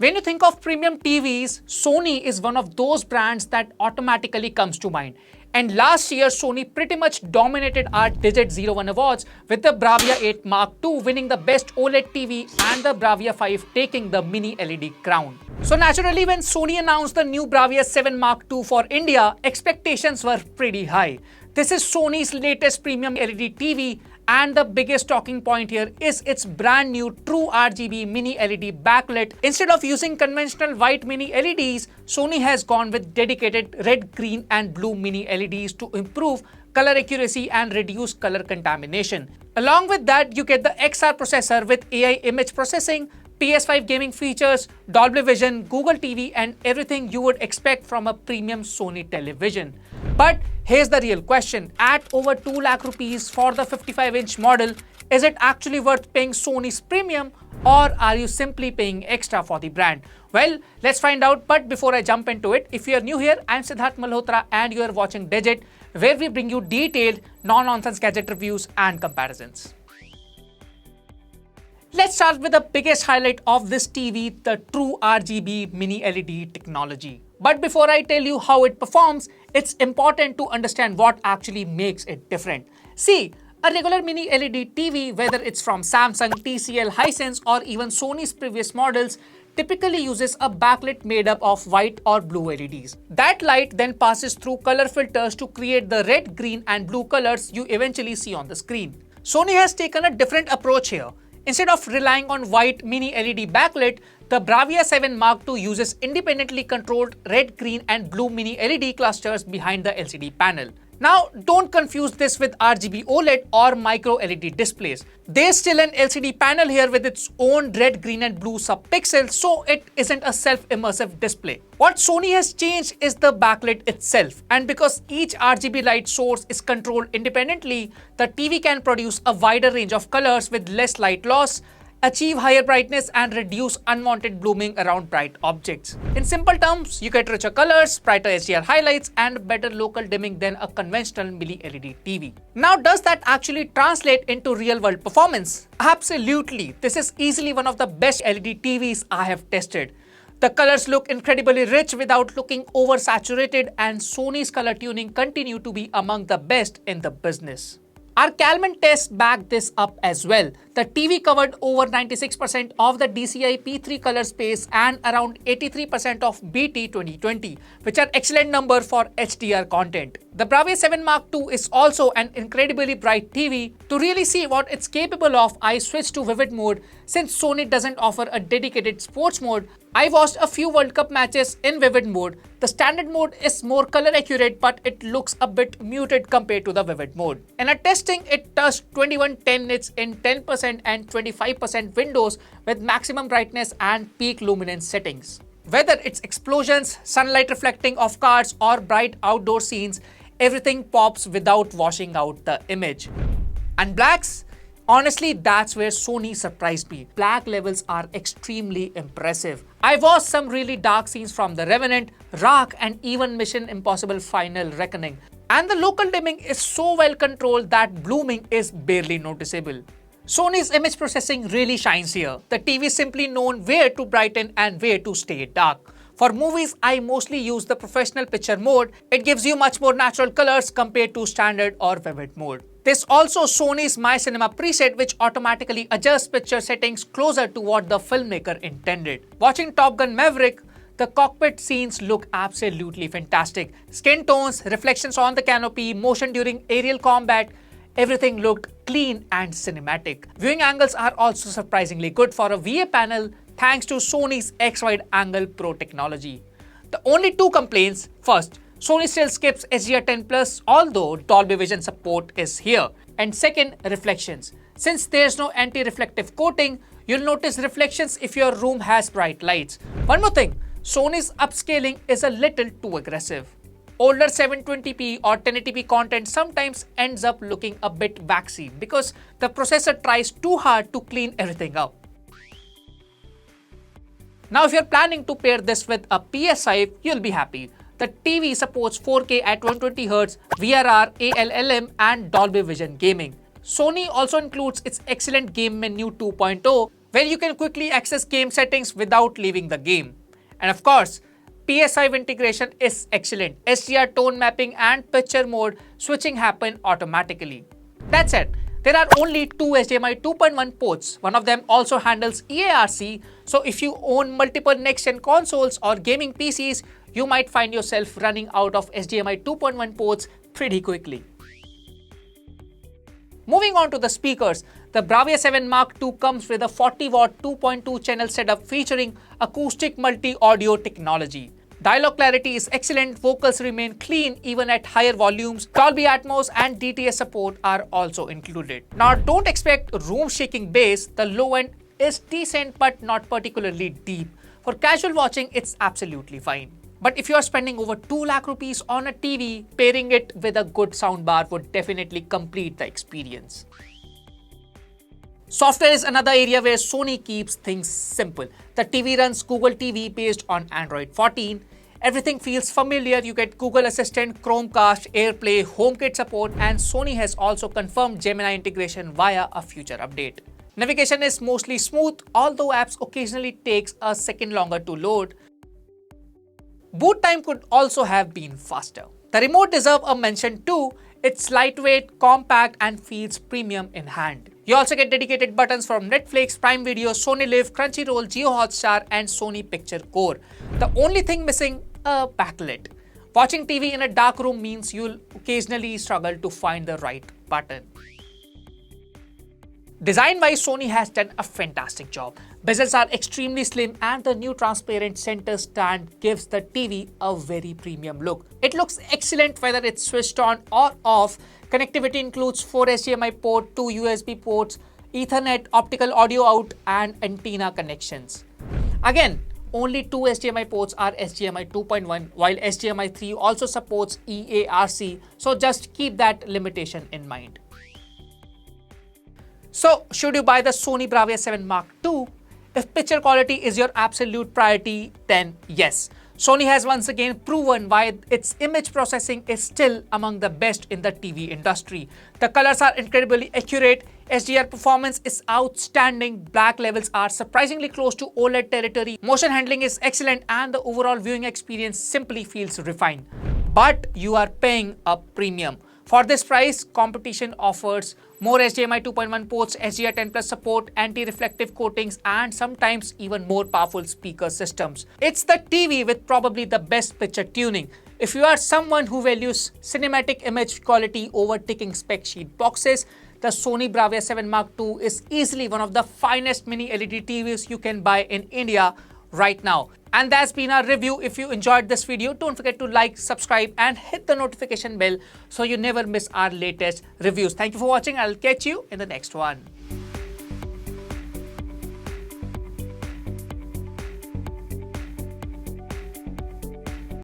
When you think of premium TVs, Sony is one of those brands that automatically comes to mind. And last year, Sony pretty much dominated our Digit 01 awards with the Bravia 8 Mark II winning the best OLED TV and the Bravia 5 taking the mini LED crown. So naturally, when Sony announced the new Bravia 7 Mark II for India, expectations were pretty high. This is Sony's latest premium LED TV, and the biggest talking point here is its brand new true RGB mini LED backlit. Instead of using conventional white mini LEDs, Sony has gone with dedicated red, green and blue mini LEDs to improve color accuracy and reduce color contamination. Along with that, you get the XR processor with AI image processing, PS5 gaming features, Dolby Vision, Google TV and everything you would expect from a premium Sony television. But here's the real question. At over 2 lakh rupees for the 55-inch model, is it actually worth paying Sony's premium, or are you simply paying extra for the brand? Well, let's find out. But before I jump into it, if you are new here, I'm Siddharth Malhotra and you are watching Digit, where we bring you detailed, no-nonsense gadget reviews and comparisons. Let's start with the biggest highlight of this TV, the true RGB mini LED technology. But before I tell you how it performs, it's important to understand what actually makes it different. See, a regular mini LED TV, whether it's from Samsung, TCL, Hisense or even Sony's previous models, typically uses a backlit made up of white or blue LEDs. That light then passes through color filters to create the red, green and blue colors you eventually see on the screen. Sony has taken a different approach here. Instead of relying on white mini LED backlit, the Bravia 7 Mark II uses independently controlled red, green and blue mini LED clusters behind the LCD panel. Now, don't confuse this with RGB OLED or micro LED displays. There's still an LCD panel here with its own red, green and blue subpixels, so it isn't a self-immersive display. What Sony has changed is the backlit itself, and because each RGB light source is controlled independently, the TV can produce a wider range of colors with less light loss, achieve higher brightness and reduce unwanted blooming around bright objects. In simple terms, you get richer colors, brighter HDR highlights and better local dimming than a conventional mini LED TV. Now, does that actually translate into real-world performance? Absolutely. This is easily one of the best LED TVs I have tested. The colors look incredibly rich without looking oversaturated, and Sony's color tuning continue to be among the best in the business. Our Calman tests back this up as well. The TV covered over 96% of the DCI P3 color space and around 83% of BT 2020, which are excellent numbers for HDR content. The Bravia 7 Mark II is also an incredibly bright TV. To really see what it's capable of, I switched to Vivid mode. Since Sony doesn't offer a dedicated sports mode, I watched a few World Cup matches in Vivid mode. The standard mode is more color accurate, but it looks a bit muted compared to the Vivid mode. In a testing, it touched 2110 nits in 10% and 25% windows with maximum brightness and peak luminance settings. Whether it's explosions, sunlight reflecting off cars or bright outdoor scenes, everything pops without washing out the image. And blacks? Honestly, that's where Sony surprised me. Black levels are extremely impressive. I watched some really dark scenes from The Revenant, Lakh and even Mission Impossible Final Reckoning. And the local dimming is so well controlled that blooming is barely noticeable. Sony's image processing really shines here. The TV is simply known where to brighten and where to stay dark. For movies, I mostly use the professional picture mode. It gives you much more natural colors compared to standard or vivid mode. There's also Sony's My Cinema preset, which automatically adjusts picture settings closer to what the filmmaker intended. Watching Top Gun Maverick, the cockpit scenes look absolutely fantastic. Skin tones, reflections on the canopy, motion during aerial combat, everything looked clean and cinematic. Viewing angles are also surprisingly good for a VA panel thanks to Sony's X-Wide Angle Pro technology. The only two complaints: first, Sony still skips HDR10+, although Dolby Vision support is here. And second, reflections. Since there's no anti-reflective coating, you'll notice reflections if your room has bright lights. One more thing, Sony's upscaling is a little too aggressive. Older 720p or 1080p content sometimes ends up looking a bit waxy because the processor tries too hard to clean everything up. Now, if you're planning to pair this with a PS5, you'll be happy. The TV supports 4K at 120Hz, VRR, ALLM and Dolby Vision gaming. Sony also includes its excellent Game Menu 2.0, where you can quickly access game settings without leaving the game. And of course, PS5 integration is excellent. HDR tone mapping and picture mode switching happen automatically. That's it. There are only two HDMI 2.1 ports. One of them also handles EARC, so if you own multiple next-gen consoles or gaming PCs, you might find yourself running out of HDMI 2.1 ports pretty quickly. Moving on to the speakers, the Bravia 7 Mark II comes with a 40-watt 2.2 channel setup featuring acoustic multi-audio technology. Dialogue clarity is excellent, vocals remain clean even at higher volumes, Dolby Atmos and DTS support are also included. Now don't expect room-shaking bass, the low end is decent but not particularly deep. For casual watching, it's absolutely fine. But if you are spending over 2 lakh rupees on a TV, pairing it with a good soundbar would definitely complete the experience. Software is another area where Sony keeps things simple. The TV runs Google TV based on Android 14. Everything feels familiar. You get Google Assistant, Chromecast, AirPlay, HomeKit support, and Sony has also confirmed Gemini integration via a future update. Navigation is mostly smooth, although apps occasionally takes a second longer to load. Boot time could also have been faster. The remote deserves a mention too. It's lightweight, compact, and feels premium in hand. You also get dedicated buttons from Netflix, Prime Video, Sony Live, Crunchyroll, JioHotstar, and Sony Picture Core. The only thing missing, a backlit. Watching TV in a dark room means you'll occasionally struggle to find the right button. Design-wise, Sony has done a fantastic job. Bezels are extremely slim and the new transparent center stand gives the TV a very premium look. It looks excellent whether it's switched on or off. Connectivity includes 4 HDMI ports, 2 USB ports, Ethernet, optical audio out, and antenna connections. Again, only 2 HDMI ports are HDMI 2.1, while HDMI 3 also supports EARC, so just keep that limitation in mind. So, should you buy the Sony Bravia 7 Mark II? If picture quality is your absolute priority, then yes. Sony has once again proven why its image processing is still among the best in the TV industry. The colors are incredibly accurate, HDR performance is outstanding, black levels are surprisingly close to OLED territory, motion handling is excellent, and the overall viewing experience simply feels refined. But you are paying a premium. For this price, competition offers more HDMI 2.1 ports, HDR10 Plus support, anti-reflective coatings, and sometimes even more powerful speaker systems. It's the TV with probably the best picture tuning. If you are someone who values cinematic image quality over ticking spec sheet boxes, the Sony Bravia 7 Mark II is easily one of the finest mini LED TVs you can buy in India right now. And that's been our review. If you enjoyed this video, don't forget to like, subscribe, and hit the notification bell so you never miss our latest reviews. Thank you for watching. I'll catch you in the next one.